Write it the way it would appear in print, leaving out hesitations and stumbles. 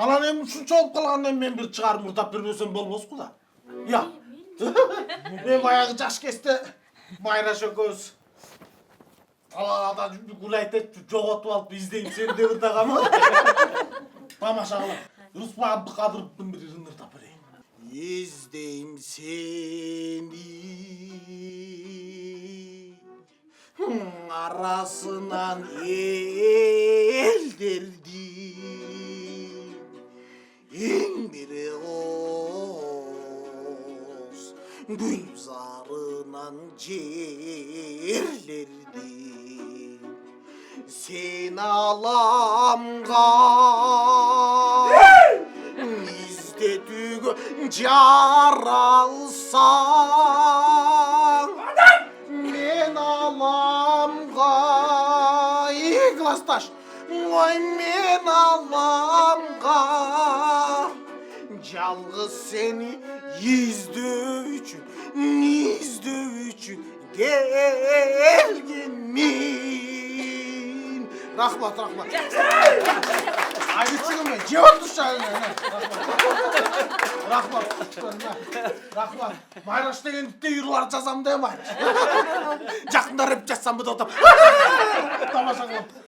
Анан эми ушунча болуп калгандан мен бир чыгарым мурдап бербесем болбоску да. Я. Баягы жаш кезде Майраш экөөбүз алада гулайт этип жоготуп алып издейм сени деп ырдагам. Тамаша кылып. Руслан Абдыкадыровдун бир ырын ырдап берейин. İzdeyim seni arasından ellerdim en biri oz gülzarından cerlerdim sen alamga İzledük caralsan men alamga iyi klastaş oy men alamga Жалғыз seni izleu üçün gelgenmin Rahmat Ayrıçığım ben cevap düşer Rahmat Rahmat Mayraş degen de yürülar жазам de Mayraş Жақында рэп жазсам bu da Тамаша кылып